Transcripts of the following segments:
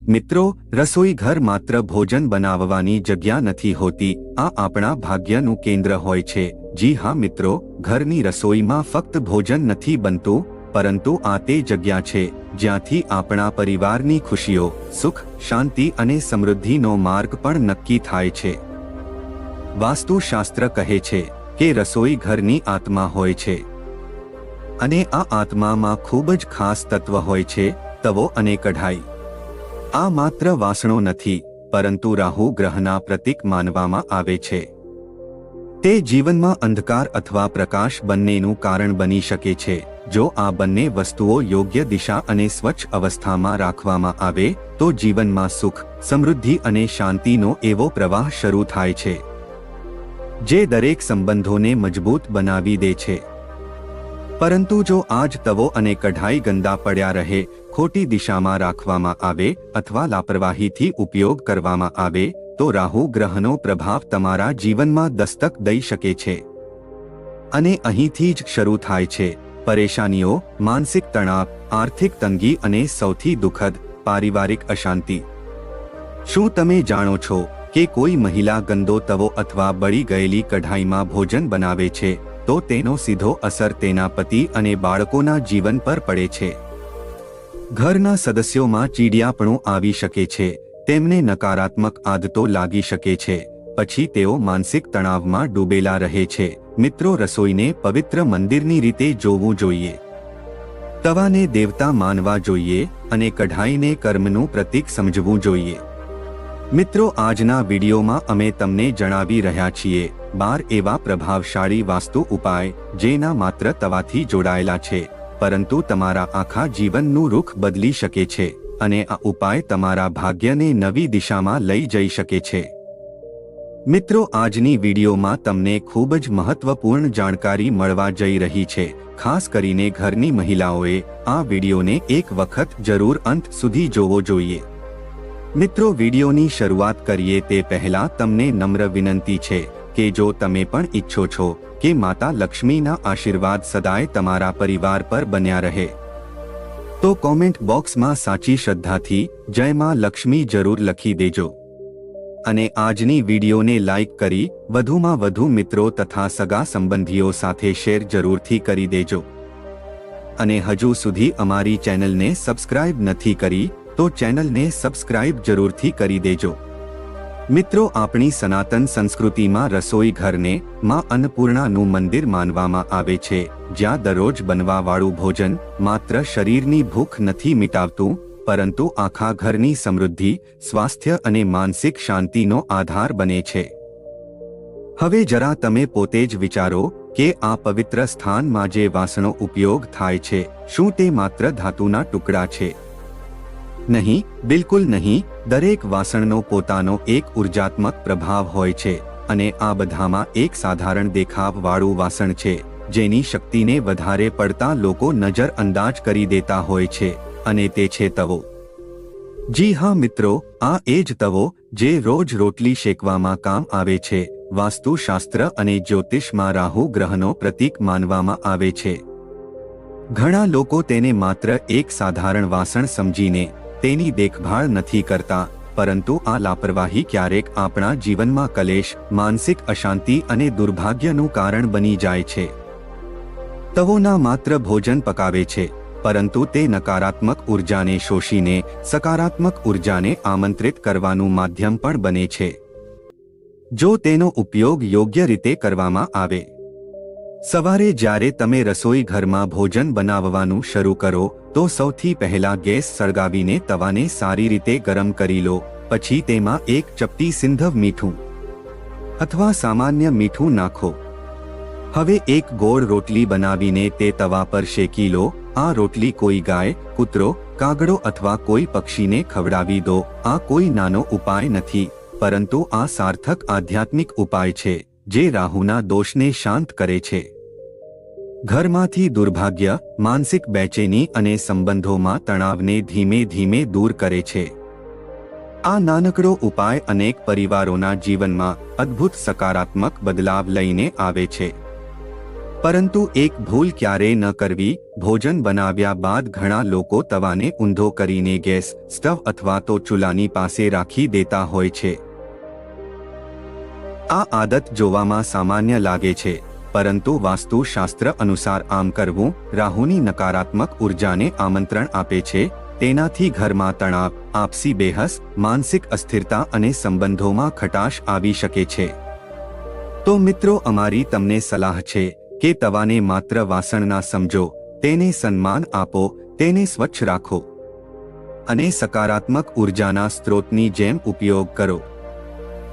મિત્રો, રસોઈ ઘર માત્ર ભોજન બનાવવાની જગ્યા નથી હોતી, આ આપણા ભાગ્યનું કેન્દ્ર હોય છે। જી હા મિત્રો, ઘરની રસોઈમાં ફક્ત ભોજન નથી બનતું, પરંતુ આ તે જગ્યા છે જ્યાંથી આપણા પરિવારની ખુશીઓ, સુખ, શાંતિ અને સમૃદ્ધિનો માર્ગ પણ નક્કી થાય છે। વાસ્તુશાસ્ત્ર કહે છે કે રસોઈ ઘરની આત્મા હોય છે, અને આ આત્મામાં ખૂબ જ ખાસ તત્વ હોય છે, તવો અને કઢાઈ। આ માત્ર વાસણો નથી, પરંતુ રાહુ ગ્રહના પ્રતીક માનવામાં આવે છે। તે જીવનમાં અંધકાર અથવા પ્રકાશ બંનેનું કારણ બની શકે છે। જો આ બંને વસ્તુઓ યોગ્ય દિશા અને સ્વચ્છ અવસ્થામાં રાખવામાં આવે તો જીવનમાં સુખ, સમૃદ્ધિ અને શાંતિનો એવો પ્રવાહ શરૂ થાય છે જે દરેક સંબંધોને મજબૂત બનાવી દે છે। પરંતુ જો આજ તવો અને કઢાઈ ગંદા પડ્યા રહે, ખોટી દિશામાં રાખવામાં આવે અથવા લાપરવાહીથી ઉપયોગ કરવામાં આવે તો રાહુ ગ્રહનો પ્રભાવ તમારા જીવનમાં દસ્તક દઈ શકે છે। અને અહીંથી જ શરૂ થાય છે પરેશાનીઓ, માનસિક તણાવ, આર્થિક તંગી અને સૌથી દુઃખદ પારિવારિક અશાંતિ। શું તમે જાણો છો કે કોઈ મહિલા ગંદો તવો અથવા બળી ગયેલી કઢાઈમાં ભોજન બનાવે છે તો તેનો સીધો અસર તેના પતિ અને બાળકોના જીવન પર પડે છે। ઘરના સદસ્યોમાં ચીડિયાપણું આવી શકે છે, તેમને નકારાત્મક આદતો લાગી શકે છે, પછી તેઓ માનસિક તણાવમાં ડૂબેલા રહે છે। મિત્રો, રસોઈને પવિત્ર મંદિરની રીતે જોવું જોઈએ, તવાને દેવતા માનવા જોઈએ અને કઢાઈને કર્મનું પ્રતીક સમજવું જોઈએ। મિત્રો, આજના વિડીયોમાં અમે તમને જણાવી રહ્યા છીએ 12 એવા પ્રભાવશાળી વાસ્તુ ઉપાય જે ના માત્ર તવાથી જોડાયેલા છે, પરંતુ તમારા આખા જીવનનું રૂખ બદલી શકે છે અને આ ઉપાય તમારા ભાગ્યને નવી દિશામાં લઈ જઈ શકે છે। મિત્રો, આજની વિડીયોમાં તમને ખૂબ જ મહત્વપૂર્ણ જાણકારી મળવા જઈ રહી છે। ખાસ કરીને ઘરની મહિલાઓએ આ વિડીયોને એક વખત જરૂર અંત સુધી જોવો જોઈએ। મિત્રો, વિડીયોની શરૂઆત કરીએ તે પહેલા તમને નમ્ર વિનંતી છે કે જો તમે પણ ઈચ્છો છો કે માતા લક્ષ્મીના આશીર્વાદ સદાય તમારા પરિવાર પર બન્યા રહે તો કોમેન્ટ બોક્સમાં સાચી શ્રદ્ધાથી જય માં લક્ષ્મી જરૂર લખી દેજો અને આજની વિડીયોને લાઈક કરી વધુમાં વધુ મિત્રો તથા સગા સંબંધીઓ સાથે શેર જરૂરથી કરી દેજો। અને હજુ સુધી અમારી ચેનલને સબસ્ક્રાઇબ નથી કરી તો ચેનલને સબસ્ક્રાઇબ જરૂરથી કરી દેજો। મિત્રો, આપણી સનાતન સંસ્કૃતિમાં રસોઈ ઘરને માં અન્નપૂર્ણાનું મંદિર માનવામાં આવે છે, જ્યાં દરરોજ બનવાવાળું ભોજન માત્ર શરીરની ભૂખ નથી મિટાવતું, પરંતુ આખા ઘરની સમૃદ્ધિ, સ્વાસ્થ્ય અને માનસિક શાંતિનો આધાર બને છે। હવે જરા તમે પોતે જ વિચારો કે આ પવિત્ર સ્થાનમાં જે વાસણો ઉપયોગ થાય છે, શું તે માત્ર ધાતુના ટુકડા છે? નહીં, બિલકુલ નહીં। દરેક વાસણનો પોતાનો એક ઉર્જાત્મક પ્રભાવ હોય છે અને આ બધામાં એક સાધારણ દેખાવવાળું વાસણ છે જેની શક્તિને વધારે પડતા લોકો નજરઅંદાજ કરી દેતા હોય છે, અને તે છે તવો। જી હા મિત્રો, આ એ જ તવો જે રોજ રોટલી શેકવામાં કામ આવે છે, વાસ્તુશાસ્ત્ર અને જ્યોતિષમાં રાહુ ગ્રહનો પ્રતીક માનવામાં આવે છે। ઘણા લોકો તેને માત્ર એક સાધારણ વાસણ સમજીને તેની દેખભાળ નથી કરતા, પરંતુ આ લાપરવાહી ક્યારેક આપણા જીવનમાં કલેશ, માનસિક અશાંતિ અને દુર્ભાગ્યનું કારણ બની જાય છે। તવો ના માત્ર ભોજન પકાવે છે, પરંતુ તે નકારાત્મક ઉર્જાને શોષીને સકારાત્મક ઉર્જાને આમંત્રિત કરવાનું માધ્યમ પણ બને છે જો તેનો ઉપયોગ યોગ્ય રીતે કરવામાં આવે। સવારે જ્યારે તમે રસોઈ ઘરમાં ભોજન બનાવવાનું શરૂ કરો તો સૌથી પહેલા ગેસ સળગાવીને તવાને સારી રીતે ગરમ કરી લો। પછી તેમાં એક ચપટી સિંધવ મીઠું અથવા સામાન્ય મીઠું નાખો। હવે એક ગોળ રોટલી બનાવીને તે તવા પર શેકી લો। આ રોટલી કોઈ ગાય, કૂતરો, કાગડો અથવા કોઈ પક્ષીને ખવડાવી દો। આ કોઈ નાનો ઉપાય નથી, પરંતુ આ સાર્થક આધ્યાત્મિક ઉપાય છે જે રાહુના દોષને શાંત કરે છે, ઘરમાંથી દુર્ભાગ્ય, માનસિક બેચેની અને સંબંધોમાં તણાવને ધીમે ધીમે દૂર કરે છે। આ નાનકડો ઉપાય અનેક પરિવારોના જીવનમાં અદ્ભુત સકારાત્મક બદલાવ લઈને આવે છે। પરંતુ એક ભૂલ ક્યારેય ન કરવી, ભોજન બનાવ્યા બાદ ઘણા લોકો તવાને ઊંધો કરીને ગેસ, સ્ટવ અથવા તો ચૂલાની પાસે રાખી દેતા હોય છે. આ આદત જોવામાં સામાન્ય લાગે છે, પરંતુ વાસ્તુશાસ્ત્ર અનુસાર આમ કરવું રાહુની નકારાત્મક ઉર્જાને આમંત્રણ આપે છે. તેનાથી ઘરમાં તણાવ, આપસી બહેસ, માનસિક અસ્થિરતા અને સંબંધોમાં ખટાશ આવી શકે છે. તો મિત્રો, અમારી તમને સલાહ છે કે તવાને માત્ર વાસણ ના સમજો, તેને સન્માન આપો, તેને સ્વચ્છ રાખો અને સકારાત્મક ઉર્જાના સ્ત્રોતની જેમ ઉપયોગ કરો.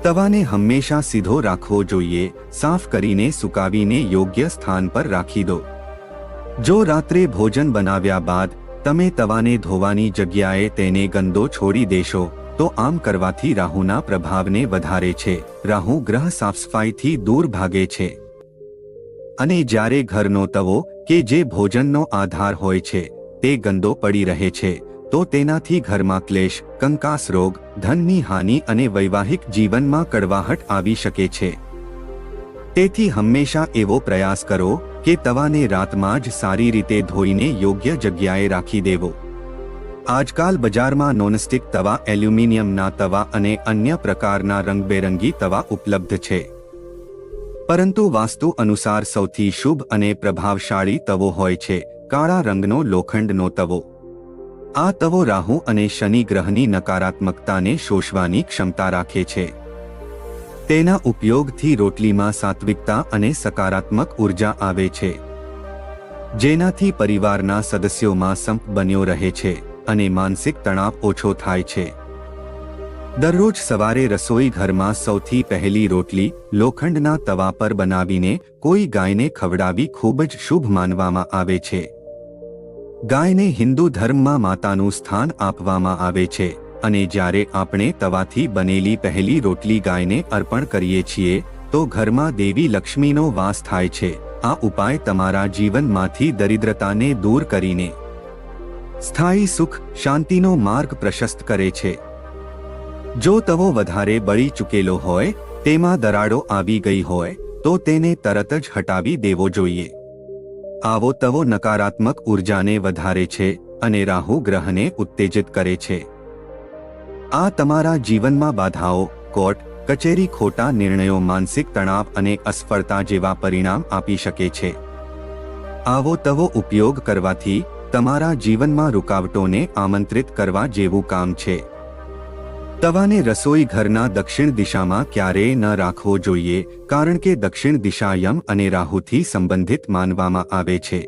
તવાને હંમેશા સીધો રાખવો જોઈએ, સાફ કરીને સુકાવીને યોગ્ય સ્થાન પર રાખી દો. જો રાત્રે ભોજન બનાવ્યા બાદ તમે તવાને ધોવાની જગ્યાએ તેને ગંદો છોડી દેશો તો આમ કરવાથી રાહુના પ્રભાવને વધારે છે. રાહુ ગ્રહ સાફસફાઈથી દૂર ભાગે છે અને જ્યારે ઘરનો તવો કે જે ભોજનનો આધાર હોય છે તે ગંદો પડી રહે છે તો તેનાથી ઘરમાં ક્લેશ, કંકાસ રોગ, ધનની હાનિ અને વૈવાહિક જીવનમાં કડવાહટ આવી શકે છે. તેથી હંમેશા એવો પ્રયાસ કરો કે તવાને રાતમાં જ સારી રીતે ધોઈને યોગ્ય જગ્યાએ રાખી દેવો. આજકાલ બજારમાં નોનસ્ટિક તવા, એલ્યુમિનિયમના તવા અને અન્ય પ્રકારના રંગબેરંગી તવા ઉપલબ્ધ છે. પરંતુ વાસ્તુ અનુસાર સૌથી શુભ અને પ્રભાવશાળી તવો હોય છે કાળા રંગનો લોખંડનો તવો. આ તવો રાહુ અને શનિ ગ્રહની નકારાત્મકતાને શોષવાની ક્ષમતા રાખે છે. તેના ઉપયોગથી રોટલીમાં સાત્વિકતા અને સકારાત્મક ઉર્જા આવે છે, જેનાથી પરિવારના સદસ્યોમાં સંપ બન્યો રહે છે અને માનસિક તણાવ ઓછો થાય છે. દરરોજ સવારે રસોઈ ઘરમાં સૌથી પહેલી રોટલી લોખંડના તવા પર બનાવીને કોઈ ગાયને ખવડાવી ખૂબ જ શુભ માનવામાં આવે છે. ગાયને હિન્દુ ધર્મમાં માતાનું સ્થાન આપવામાં આવે છે અને જ્યારે આપણે તવાથી બનેલી પહેલી રોટલી ગાયને અર્પણ કરીએ છીએ તો ઘરમાં દેવી લક્ષ્મીનો વાસ થાય છે. આ ઉપાય તમારા જીવનમાંથી દરિદ્રતાને દૂર કરીને સ્થાયી સુખ, શાંતિનો માર્ગ પ્રશસ્ત કરે છે. જો તવો વધારે બળી ચૂકેલો હોય, તેમાં દરાડો આવી ગઈ હોય તો તેને તરત જ હટાવી દેવો જોઈએ. આવો તવો નકારાત્મક ઉર્જાને વધારે છે અને રાહુ ગ્રહને ઉત્તેજિત કરે છે. આ તમારા જીવનમાં બાધાઓ, કોર્ટ કચેરી, ખોટા નિર્ણયો, માનસિક તણાવ અને અસફળતા જેવા પરિણામ આપી શકે છે. આવો તવો ઉપયોગ કરવાથી તમારા જીવનમાં રૂકાવટોને આમંત્રિત કરવા જેવું કામ છે. તવાને રસોઈ ઘરના દક્ષિણ દિશામાં ક્યારેય ન રાખવો જોઈએ, કારણ કે દક્ષિણ દિશા યમ અને રાહુથી સંબંધિત માનવામાં આવે છે.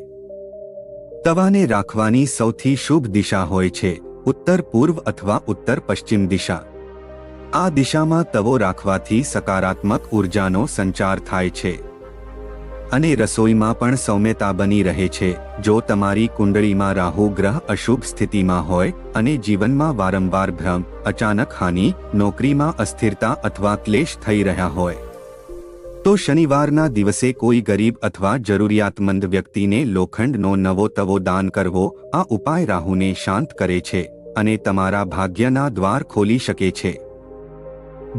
તવાને રાખવાની સૌથી શુભ દિશા હોય છે ઉત્તર પૂર્વ અથવા ઉત્તર પશ્ચિમ દિશા. આ દિશામાં તવો રાખવાથી સકારાત્મક ઉર્જાનો સંચાર થાય છે અને રસોઈમાં પણ સૌમ્યતા બની રહે છે. જો તમારી કુંડળીમાં રાહુ ગ્રહ અશુભ સ્થિતિમાં હોય અને જીવનમાં વારંવાર ભ્રમ, અચાનક હાનિ, નોકરીમાં અસ્થિરતા અથવા ક્લેશ થઈ રહ્યા હોય તો શનિવારના દિવસે કોઈ ગરીબ અથવા જરૂરિયાતમંદ વ્યક્તિને લોખંડનો નવો તવો દાન કરવો. આ ઉપાય રાહુને શાંત કરે છે અને તમારા ભાગ્યના દ્વાર ખોલી શકે છે.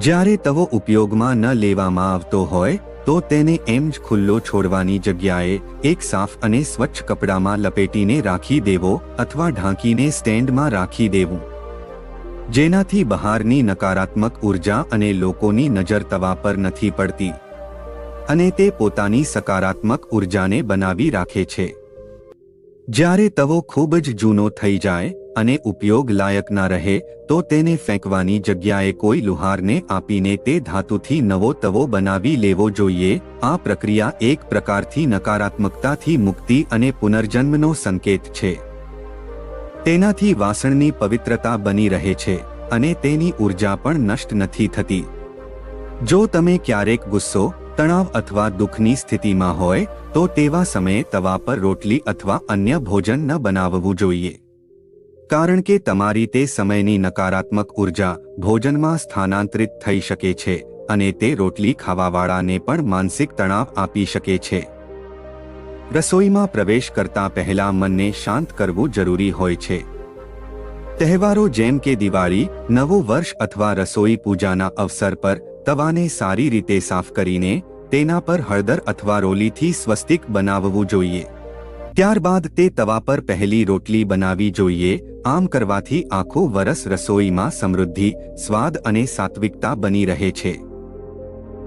જ્યારે તવો ઉપયોગમાં ન લેવામાં આવતો હોય તો તેને એમ જ ખુલ્લો છોડવાની જગ્યાએ એક સાફ અને સ્વચ્છ કપડામાં લપેટીને રાખી દેવો અથવા ઢાંકીને સ્ટેન્ડમાં રાખી દેવું, જેનાથી બહારની નકારાત્મક ઉર્જા અને લોકોની નજર તવા પર નથી પડતી અને તે પોતાની સકારાત્મક ઉર્જાને બનાવી રાખે છે. જ્યારે તવો ખૂબ જ જૂનો થઈ જાય અને ઉપયોગ લાયક ના રહે તો તેને ફેંકવાની જગ્યાએ કોઈ લુહારને આપીને તે ધાતુથી નવો તવો બનાવી લેવો જોઈએ. આ પ્રક્રિયા એક પ્રકારથી નકારાત્મકતાથી મુક્તિ અને પુનર્જન્મનો સંકેત છે. તેનાથી વાસણની પવિત્રતા બની રહે છે અને તેની ઉર્જા પણ નષ્ટ નથી થતી. જો તમે ક્યારેક ગુસ્સો, તણાવ અથવા દુઃખની સ્થિતિમાં હોય તો તેવા સમયે તવા પર રોટલી અથવા અન્ય ભોજન ન બનાવવું જોઈએ, કારણ કે તમારી તે સમયની નકારાત્મક ઉર્જા ભોજનમાં સ્થાનાંતરિત થઈ શકે છે અને તે રોટલી ખાવાવાળાને પણ માનસિક તણાવ આપી શકે છે. રસોઈમાં પ્રવેશ કરતા પહેલા મનને શાંત કરવું જરૂરી હોય છે. તહેવારો જેમ કે દિવાળી, નવું વર્ષ અથવા રસોઈ પૂજાના અવસર પર તવાને સારી રીતે સાફ કરીને તેના પર હળદર અથવા રોલીથી સ્વસ્તિક બનાવવું જોઈએ. ત્યારબાદ તે તવા પર પહેલી રોટલી બનાવવી જોઈએ. આમ કરવાથી આખું વરસ રસોઈમાં સમૃદ્ધિ, સ્વાદ અને સાત્વિકતા બની રહે છે.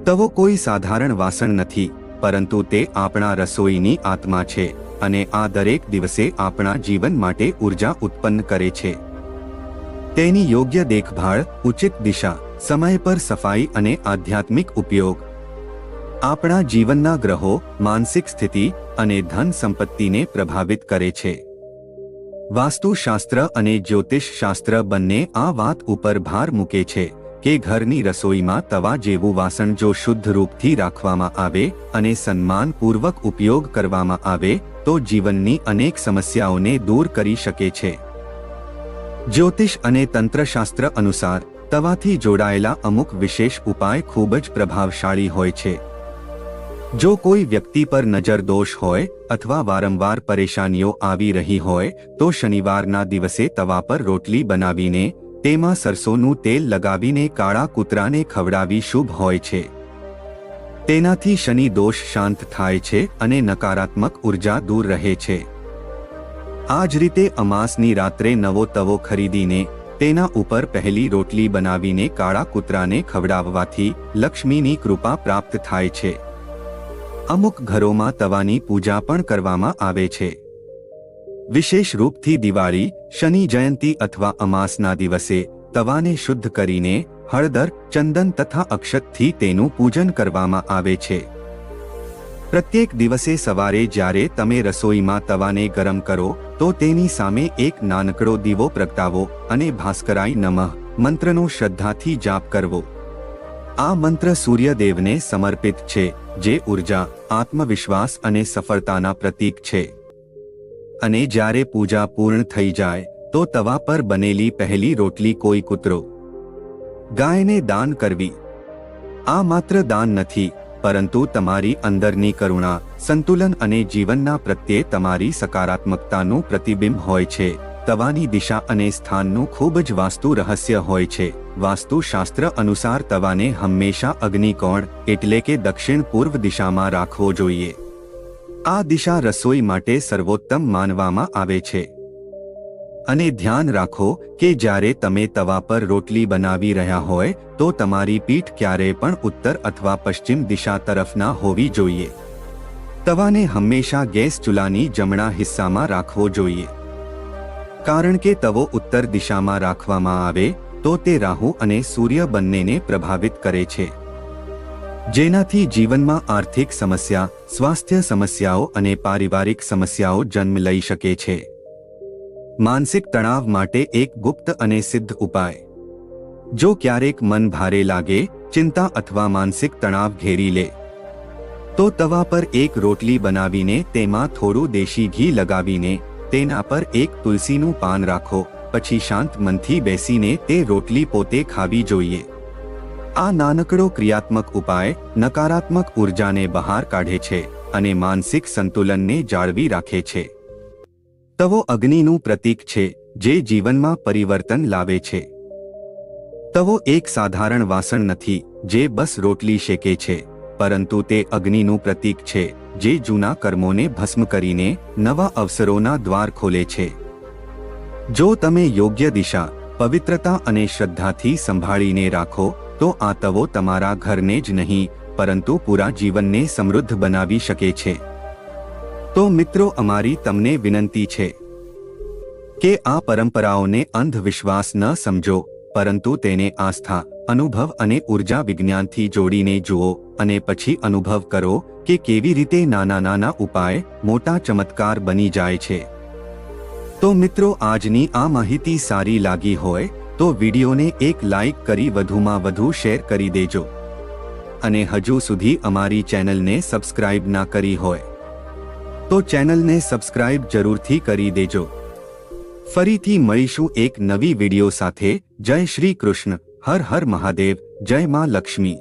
તવો કોઈ સાધારણ વાસણ નથી, પરંતુ તે આપણા રસોઈની આત્મા છે અને આ દરેક દિવસે આપણા જીવન માટે ઉર્જા ઉત્પન્ન કરે છે. તેની યોગ્ય દેખભાળ, ઉચિત દિશા, સમય પર સફાઈ અને આધ્યાત્મિક ઉપયોગ આપણા જીવનના ગ્રહો, માનસિક સ્થિતિ અને ધન સંપત્તિને પ્રભાવિત કરે છે. વાસ્તુશાસ્ત્ર અને જ્યોતિષશાસ્ત્ર બંને આ વાત ઉપર ભાર મૂકે છે કે ઘરની રસોઈમાં તવા જેવું વાસણ જો શુદ્ધ રૂપથી રાખવામાં આવે અને સન્માનપૂર્વક ઉપયોગ કરવામાં આવે તો જીવનની અનેક સમસ્યાઓને દૂર કરી શકે છે. જ્યોતિષ અને તંત્રશાસ્ત્ર અનુસાર તવાથી જોડાયેલા અમુક વિશેષ ઉપાય ખૂબ જ પ્રભાવશાળી હોય છે. જો કોઈ વ્યક્તિ પર નજર દોષ હોય અથવા વારંવાર પરેશાનીઓ આવી રહી હોય તો શનિવારના દિવસે તવા પર રોટલી બનાવીને તેમાં સરસોનું તેલ લગાવીને કાળા કૂતરાને ખવડાવી શુભ હોય છે. તેનાથી શનિ દોષ શાંત થાય છે અને નકારાત્મક ઉર્જા દૂર રહે છે. આ જ રીતે અમાસની રાત્રે નવો તવો ખરીદીને તેના ઉપર પહેલી રોટલી બનાવીને કાળા કૂતરાને ખવડાવવાથી લક્ષ્મીની કૃપા પ્રાપ્ત થાય છે. અમુક ઘરોમાં તવાની પૂજા પણ કરવામાં આવે છે. વિશેષ રૂપથી દિવાળી, શનિ જયંતી અથવા અમાસના દિવસે તવાને શુદ્ધ કરીને હળદર, ચંદન તથા અક્ષતથી તેનું પૂજન કરવામાં આવે છે. પ્રત્યેક દિવસે સવારે જ્યારે તમે રસોઈમાં તવાને ગરમ કરો તો તેની સામે એક નાનકડો દીવો પ્રગટાવો અને ભાસ્કરાય નમઃ મંત્રનો શ્રદ્ધાથી જાપ કરવો. આ મંત્ર સૂર્યદેવને સમર્પિત છે, જે ઉર્જા, આત્મવિશ્વાસ અને સફળતાના પ્રતીક છે. અને જ્યારે પૂજા પૂર્ણ થઈ જાય તો તવા પર બનેલી પહેલી રોટલી કોઈ કૂતરો, ગાયને દાન કરવી. આ માત્ર દાન નથી, પરંતુ તમારી અંદરની કરુણા, સંતુલન અને જીવનના પ્રત્યે તમારી સકારાત્મકતાનું પ્રતિબિંબ હોય છે. તવાની દિશા અને સ્થાનનું ખૂબ જ વાસ્તુ રહસ્ય હોય છે. વાસ્તુશાસ્ત્ર અનુસાર તવાને હંમેશા અગ્નિકોણ એટલે કે દક્ષિણ પૂર્વ દિશામાં રાખવો જોઈએ. આ દિશા રસોઈ માટે સર્વોત્તમ માનવામાં આવે છે. અને ધ્યાન રાખો કે જ્યારે તમે તવા પર રોટલી બનાવી રહ્યા હોય તો તમારી પીઠ ક્યારેય પણ ઉત્તર અથવા પશ્ચિમ દિશા તરફ ના હોવી જોઈએ. તવાને હંમેશા ગેસ ચૂલાની જમણા હિસ્સામાં રાખવો જોઈએ. કારણ કે તવો ઉત્તર દિશામાં રાખવામાં આવે તો તે રાહુ અને સૂર્ય બંનેને પ્રભાવિત કરે છે, જેનાથી જીવનમાં આર્થિક સમસ્યા, સ્વાસ્થ્ય સમસ્યાઓ અને પારિવારિક સમસ્યાઓ જન્મ લઈ શકે છે. માનસિક તણાવ માટે એક ગુપ્ત અને સિદ્ધ ઉપાય. જો ક્યારેક મન ભારે લાગે, ચિંતા અથવા માનસિક તણાવ ઘેરી લે તો તવા પર એક રોટલી બનાવીને તેમાં થોડું દેશી ઘી લગાવીને તેના પર એક તુલસીનું પાન રાખો. પછી શાંત મનથી બેસીને તે રોટલી પોતે ખાવી જોઈએ. આ નાનકડો ક્રિયાત્મક ઉપાય નકારાત્મક ઉર્જાને બહાર કાઢે છે અને માનસિક સંતુલનને જાળવી રાખે છે. તવો અગ્નિનું પ્રતીક છે, જે જીવનમાં પરિવર્તન લાવે છે. તવો એક સાધારણ વાસણ નથી જે બસ રોટલી શેકે છે, પરંતુ તે અગ્નિનું પ્રતીક છે જે જૂના કર્મોને ભસ્મ કરીને નવા અવસરોના દ્વાર ખોલે છે. જો તમે યોગ્ય દિશા, પવિત્રતા અને શ્રદ્ધાથી સંભાળીને રાખો તો આ તવો તમારા ઘરને જ નહીં પરંતુ પૂરા જીવનને સમૃદ્ધ બનાવી શકે છે. તો મિત્રો, અમારી તમને વિનંતી છે કે આ પરંપરાઓને અંધવિશ્વાસ ન સમજો, પરંતુ તેને આસ્થા, અનુભવ અને ઉર્જા વિજ્ઞાનથી જોડીને જુઓ અને પછી અનુભવ કરો કે કેવી રીતે નાના નાના ઉપાય મોટા ચમત્કાર બની જાય છે. તો મિત્રો, આજની આ માહિતી સારી લાગી હોય તો વિડીયોને એક લાઈક કરી વધુમાં વધુ શેર કરી દેજો. અને હજુ સુધી અમારી ચેનલને સબસ્ક્રાઇબ ના કરી હોય તો ચેનલને સબસ્ક્રાઇબ જરૂરથી કરી દેજો. ફરીથી મળીશું એક નવી વિડીયો સાથે. જય શ્રી કૃષ્ણ. હર હર મહાદેવ. જય માં લક્ષ્મી.